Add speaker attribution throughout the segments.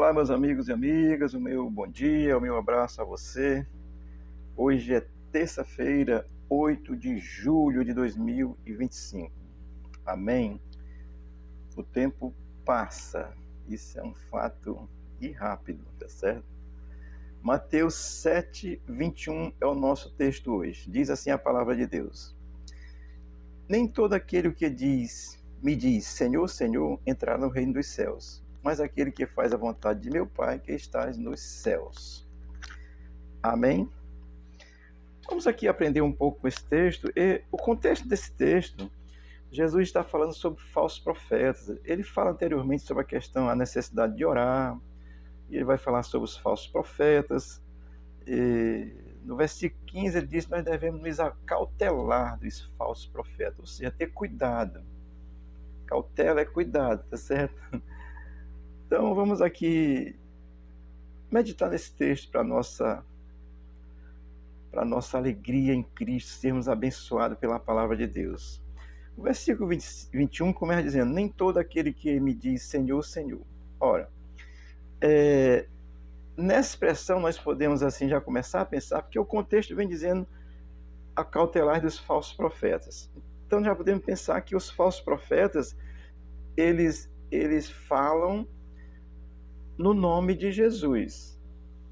Speaker 1: Olá, meus amigos e amigas, o meu bom dia, o meu abraço a você. Hoje é terça-feira, 8 de julho de 2025. Amém? O tempo passa, isso é um fato e rápido, tá certo? Mateus 7, 21 é o nosso texto hoje. Diz assim a palavra de Deus: Nem todo aquele que me diz, Senhor, Senhor, entrará no reino dos céus, mas aquele que faz a vontade de meu Pai que estás nos céus. Amém? Vamos aqui aprender um pouco com esse texto. E o contexto desse texto, Jesus está falando sobre falsos profetas. Ele fala anteriormente sobre a questão, a necessidade de orar. E ele vai falar sobre os falsos profetas. E no versículo 15 ele diz que nós devemos nos acautelar dos falsos profetas, ou seja, ter cuidado. Cautela é cuidado, tá certo? Então vamos aqui meditar nesse texto para nossa alegria em Cristo, sermos abençoados pela palavra de Deus. O versículo 21 começa dizendo: Nem todo aquele que me diz Senhor, Senhor. Ora, nessa expressão nós podemos assim já começar a pensar, porque o contexto vem dizendo a cautelar dos falsos profetas. Então já podemos pensar que os falsos profetas, eles falam no nome de Jesus,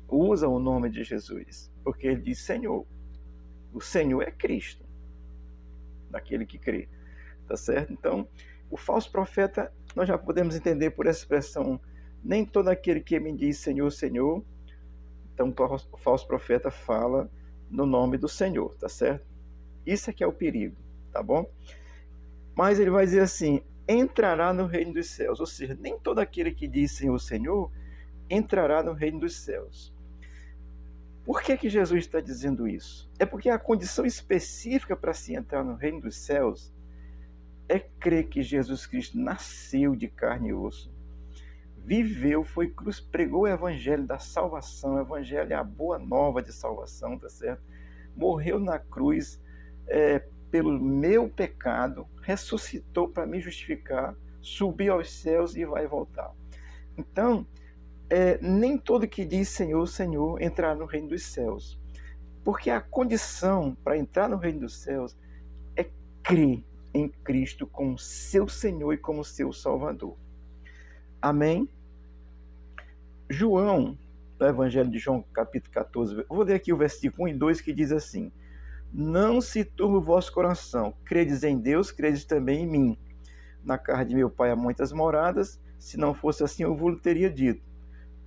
Speaker 1: usam o nome de Jesus, porque ele diz Senhor. O Senhor é Cristo, daquele que crê, tá certo? Então, o falso profeta, nós já podemos entender por essa expressão, nem todo aquele que me diz Senhor, Senhor. Então, o falso profeta fala no nome do Senhor, tá certo? Isso é que é o perigo, tá bom? Mas ele vai dizer assim, entrará no reino dos céus, ou seja, nem todo aquele que diz Senhor, Senhor, entrará no reino dos céus. Por que Jesus está dizendo isso? É porque a condição específica para se entrar no reino dos céus é crer que Jesus Cristo nasceu de carne e osso, viveu, foi cruz, pregou o evangelho da salvação, o evangelho é a boa nova de salvação, tá certo? Morreu na cruz pelo meu pecado, ressuscitou para me justificar, subiu aos céus e vai voltar. Então, nem todo que diz Senhor, Senhor entrará no reino dos céus. Porque a condição para entrar no reino dos céus é crer em Cristo como seu Senhor e como seu Salvador. Amém? João, no Evangelho de João, capítulo 14, vou ler aqui o versículo 1 e 2 que diz assim: Não se turbe o vosso coração, credes em Deus, credes também em mim. Na casa de meu Pai há muitas moradas, se não fosse assim eu vos teria dito,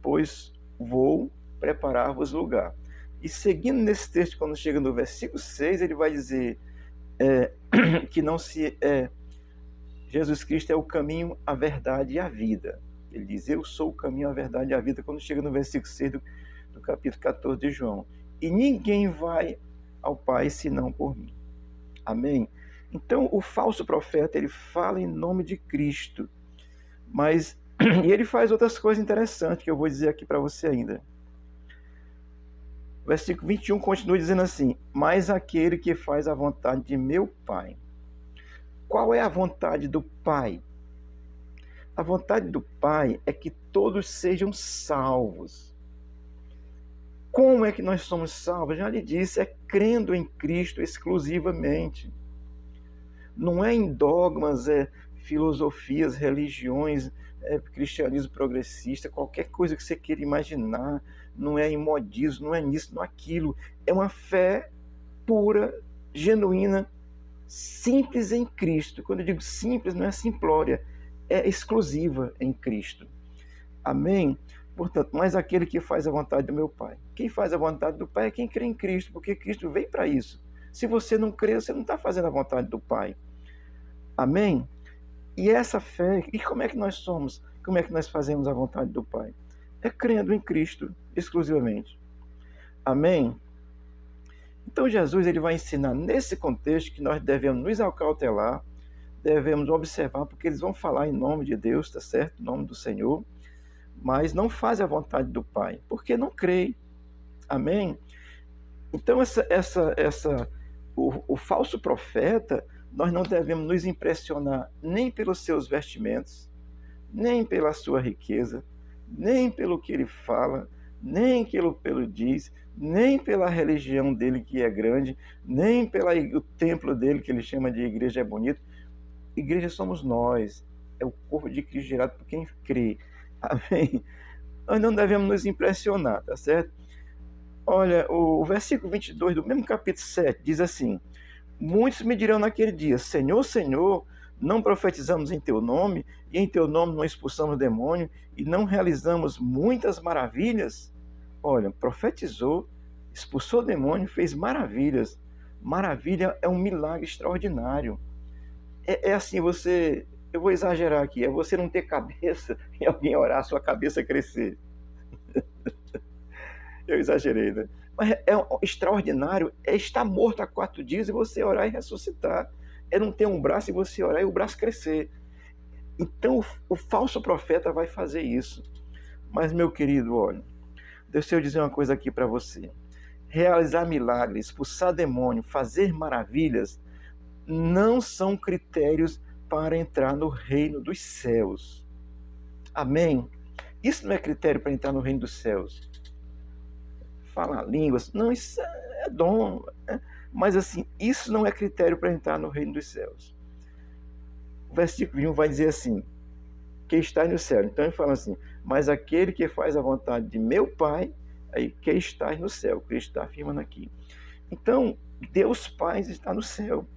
Speaker 1: pois vou preparar-vos lugar. E seguindo nesse texto, quando chega no versículo 6, ele vai dizer que Jesus Cristo é o caminho, a verdade e a vida. Ele diz, eu sou o caminho, a verdade e a vida, quando chega no versículo 6 do capítulo 14 de João. E ninguém vai ao Pai senão por mim. Amém? Então, o falso profeta, ele fala em nome de Cristo, mas e ele faz outras coisas interessantes que eu vou dizer aqui para você ainda. O versículo 21 continua dizendo assim, mas aquele que faz a vontade de meu Pai. Qual é a vontade do Pai? A vontade do Pai é que todos sejam salvos. Como é que nós somos salvos? Já lhe disse, é crendo em Cristo exclusivamente. Não é em dogmas, filosofias, religiões, cristianismo progressista, qualquer coisa que você queira imaginar, não é em modismo, não é nisso, não é aquilo. É uma fé pura, genuína, simples em Cristo. Quando eu digo simples, não é simplória, é exclusiva em Cristo. Amém? Portanto, mas aquele que faz a vontade do meu Pai. Quem faz a vontade do Pai é quem crê em Cristo, porque Cristo veio para isso. Se você não crê, você não está fazendo a vontade do Pai. Amém? E essa fé, e como é que nós somos? Como é que nós fazemos a vontade do Pai? É crendo em Cristo exclusivamente. Amém? Então Jesus ele vai ensinar nesse contexto que nós devemos nos acautelar, devemos observar, porque eles vão falar em nome de Deus, tá certo? Em nome do Senhor, mas não fazem a vontade do Pai, porque não creem. Amém? Então o falso profeta, nós não devemos nos impressionar nem pelos seus vestimentos, nem pela sua riqueza, nem pelo que ele fala, nem pelo diz, nem pela religião dele que é grande, nem pelo templo dele que ele chama de igreja é bonito. Igreja somos nós, é o corpo de Cristo gerado por quem crê. Amém? Nós não devemos nos impressionar, tá certo? Olha, o versículo 22 do mesmo capítulo 7 diz assim: muitos me dirão naquele dia: Senhor, Senhor, não profetizamos em teu nome, e em teu nome não expulsamos demônio, e não realizamos muitas maravilhas? Olha, profetizou, expulsou demônio, fez maravilhas. Maravilha é um milagre extraordinário. É assim, eu vou exagerar aqui, é você não ter cabeça e alguém orar, a sua cabeça crescer. Eu exagerei, né? Mas extraordinário é estar morto há 4 dias e você orar e ressuscitar. É não ter um braço e você orar e o braço crescer. Então o falso profeta vai fazer isso. Mas, meu querido, olha, deixa eu dizer uma coisa aqui para você. Realizar milagres, expulsar demônio, fazer maravilhas, não são critérios para entrar no reino dos céus. Amém? Isso não é critério para entrar no reino dos céus. Falar línguas, não, isso é dom. Mas assim, isso não é critério para entrar no reino dos céus. O versículo 1 vai dizer assim: que está no céu. Então ele fala assim: mas aquele que faz a vontade de meu Pai, aí que está no céu. Cristo está afirmando aqui. Então, Deus Pai está no céu.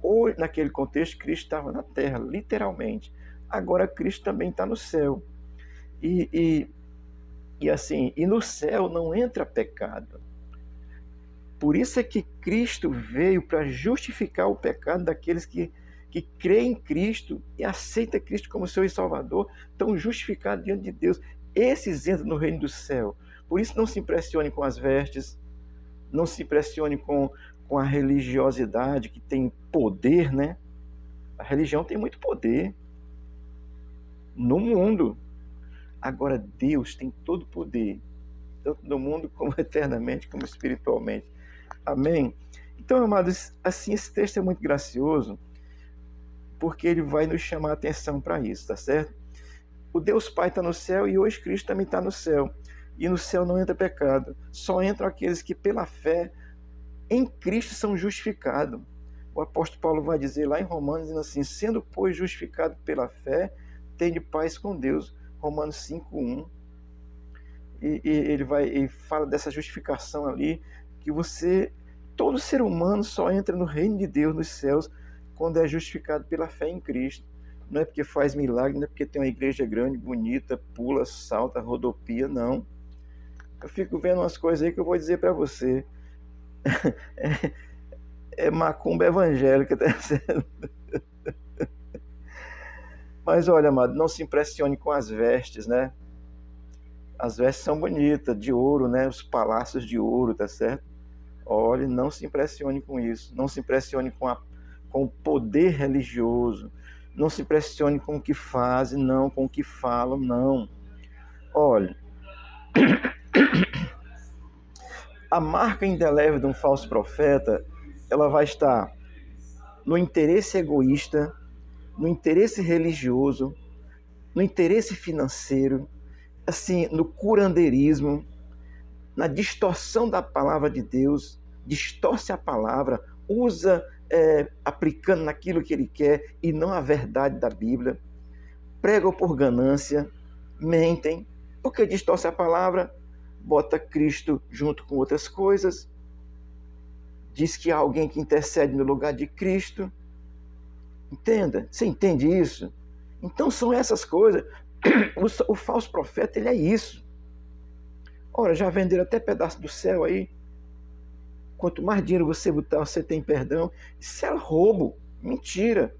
Speaker 1: Ou, naquele contexto, Cristo estava na terra, literalmente. Agora, Cristo também está no céu. E assim, e no céu não entra pecado. Por isso é que Cristo veio para justificar o pecado daqueles que creem em Cristo e aceitam Cristo como seu Salvador, estão justificados diante de Deus. Esses entram no reino do céu. Por isso não se impressione com as vestes, não se impressione com a religiosidade que tem poder, né? A religião tem muito poder no mundo. Agora Deus tem todo o poder, tanto no mundo como eternamente, como espiritualmente. Amém? Então, amados, assim, esse texto é muito gracioso, porque ele vai nos chamar a atenção para isso, tá certo? O Deus Pai está no céu e hoje Cristo também está no céu. E no céu não entra pecado, só entram aqueles que pela fé em Cristo são justificados. O apóstolo Paulo vai dizer lá em Romanos, dizendo assim: sendo, pois, justificado pela fé, tende paz com Deus. Romanos 5:1. E ele fala dessa justificação ali, que todo ser humano só entra no reino de Deus, nos céus, quando é justificado pela fé em Cristo. Não é porque faz milagre, não é porque tem uma igreja grande, bonita, pula, salta, rodopia, não. Eu fico vendo umas coisas aí que eu vou dizer para você. É macumba evangélica, tá certo? Mas olha, amado, não se impressione com as vestes, né? As vestes são bonitas, de ouro, né? Os palácios de ouro, tá certo? Olhe, não se impressione com isso. Não se impressione com o poder religioso. Não se impressione com o que fazem, não, com o que falam, não. Olhe, a marca indelével de um falso profeta, ela vai estar no interesse egoísta, no interesse religioso, no interesse financeiro, assim, no curandeirismo, na distorção da palavra de Deus, distorce a palavra, usa aplicando naquilo que ele quer e não a verdade da Bíblia, pregam por ganância, mentem, porque distorce a palavra, bota Cristo junto com outras coisas, diz que há alguém que intercede no lugar de Cristo. Entenda, você entende isso? Então são essas coisas. O falso profeta, ele é isso. Ora, já venderam até pedaço do céu aí. Quanto mais dinheiro você botar, você tem perdão. Isso é roubo, mentira.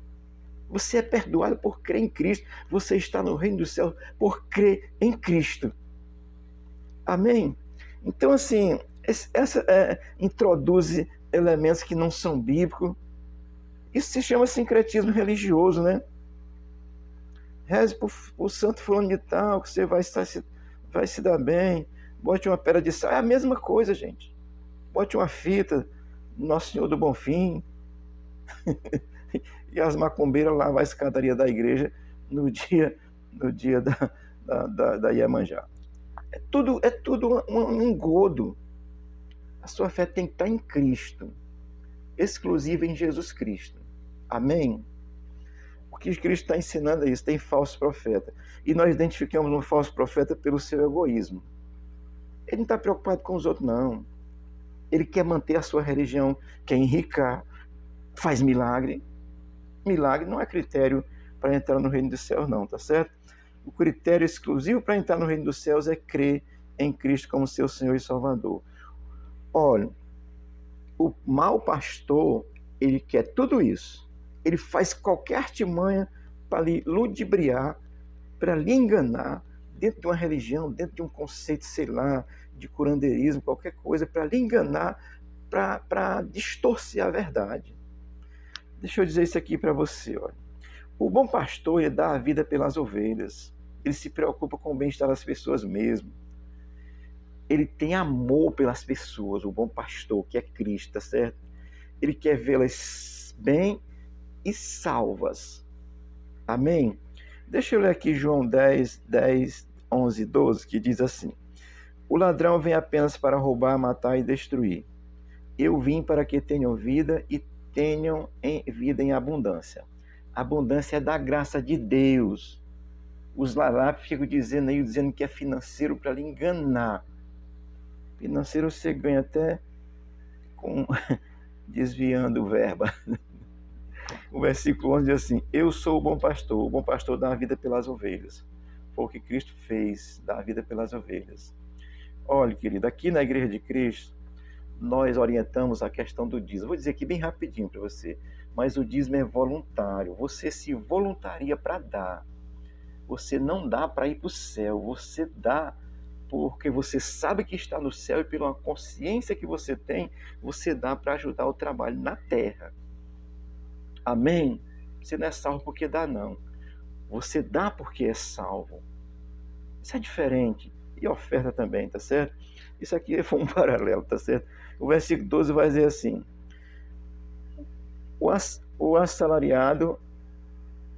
Speaker 1: Você é perdoado por crer em Cristo. Você está no reino do céu por crer em Cristo. Amém? Então, assim, essa introduz elementos que não são bíblicos. Isso se chama sincretismo religioso, né? Reze por o santo fulano de tal, que você vai se dar bem. Bote uma pedra de sal. É a mesma coisa, gente. Bote uma fita, Nosso Senhor do Bonfim. E as macumbeiras lavam a escadaria da igreja no dia da Iemanjá. É tudo um engodo. A sua fé tem que estar em Cristo, exclusiva em Jesus Cristo. Amém? O que Cristo está ensinando é isso, tem falso profeta. E nós identificamos um falso profeta pelo seu egoísmo. Ele não está preocupado com os outros, não. Ele quer manter a sua religião, quer enricar, faz milagre. Milagre não é critério para entrar no reino dos céus, não, tá certo? O critério exclusivo para entrar no reino dos céus é crer em Cristo como seu Senhor e Salvador. Olha, o mau pastor, ele quer tudo isso. Ele faz qualquer artimanha para lhe ludibriar, para lhe enganar, dentro de uma religião, dentro de um conceito, sei lá, de curandeirismo, qualquer coisa, para lhe enganar, para distorcer a verdade. Deixa eu dizer isso aqui para você. Olha. O bom pastor, ele dá a vida pelas ovelhas. Ele se preocupa com o bem-estar das pessoas mesmo. Ele tem amor pelas pessoas, o bom pastor, que é Cristo, tá certo? Ele quer vê-las bem e salvas. Amém? Deixa eu ler aqui João 10, 11, 12, que diz assim: o ladrão vem apenas para roubar, matar e destruir. Eu vim para que tenham vida e tenham vida em abundância. A abundância é da graça de Deus. Os larápios ficam dizendo que é financeiro para lhe enganar. Financeiro você ganha até com desviando o verbo. O versículo 11 diz assim: eu sou o bom pastor dá a vida pelas ovelhas. Foi o que Cristo fez, dá a vida pelas ovelhas. Olha, querido, aqui na Igreja de Cristo, nós orientamos a questão do dízimo. Vou dizer aqui bem rapidinho para você, mas o dízimo é voluntário. Você se voluntaria para dar. Você não dá para ir para o céu, você dá porque você sabe que está no céu e pela consciência que você tem, você dá para ajudar o trabalho na terra. Amém? Você não é salvo porque dá, não. Você dá porque é salvo. Isso é diferente. E oferta também, tá certo? Isso aqui foi um paralelo, tá certo? O versículo 12 vai dizer assim: o assalariado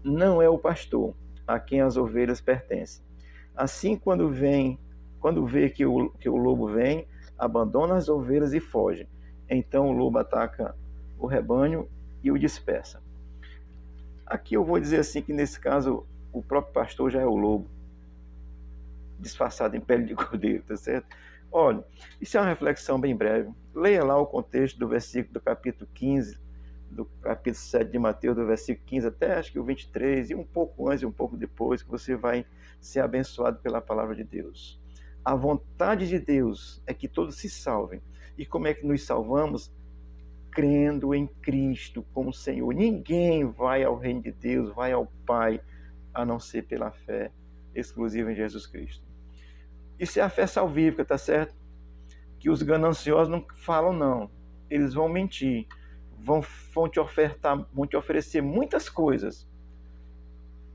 Speaker 1: não é o pastor, a quem as ovelhas pertencem. Assim, quando vê que o lobo vem, abandona as ovelhas e foge. Então o lobo ataca o rebanho e o dispersa. Aqui eu vou dizer assim que nesse caso o próprio pastor já é o lobo, disfarçado em pele de cordeiro, tá certo? Olha, isso é uma reflexão bem breve. Leia lá o contexto do versículo do capítulo 15, do capítulo 7 de Mateus, do versículo 15 até acho que o 23, e um pouco antes e um pouco depois, que você vai ser abençoado pela palavra de Deus. A vontade de Deus é que todos se salvem. E como é que nos salvamos? Crendo em Cristo como Senhor. Ninguém vai ao reino de Deus, vai ao Pai, a não ser pela fé exclusiva em Jesus Cristo. Isso é a fé salvífica, tá certo? Que os gananciosos não falam, não. Eles vão mentir. Vão te oferecer muitas coisas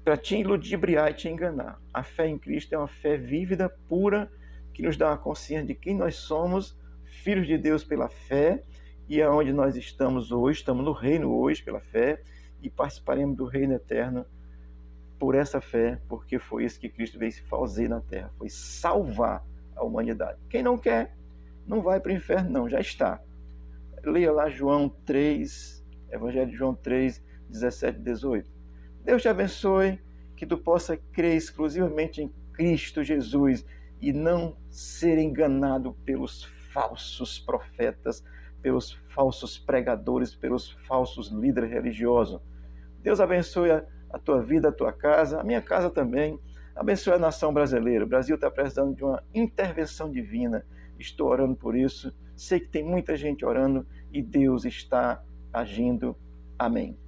Speaker 1: para te ludibriar e te enganar. A fé em Cristo é uma fé vívida, pura, que nos dá uma consciência de quem nós somos, filhos de Deus pela fé, e aonde nós estamos hoje, estamos no reino hoje pela fé, e participaremos do reino eterno por essa fé, porque foi isso que Cristo veio fazer na terra, foi salvar a humanidade. Quem não quer, não vai para o inferno não, já está. Leia lá João 3, Evangelho de João 3, 17 e 18. Deus te abençoe, que tu possa crer exclusivamente em Cristo Jesus e não ser enganado pelos falsos profetas, pelos falsos pregadores, pelos falsos líderes religiosos. Deus abençoe a tua vida, a tua casa, a minha casa também. Abençoe a nação brasileira. O Brasil está precisando de uma intervenção divina. Estou orando por isso. Sei que tem muita gente orando e Deus está agindo. Amém.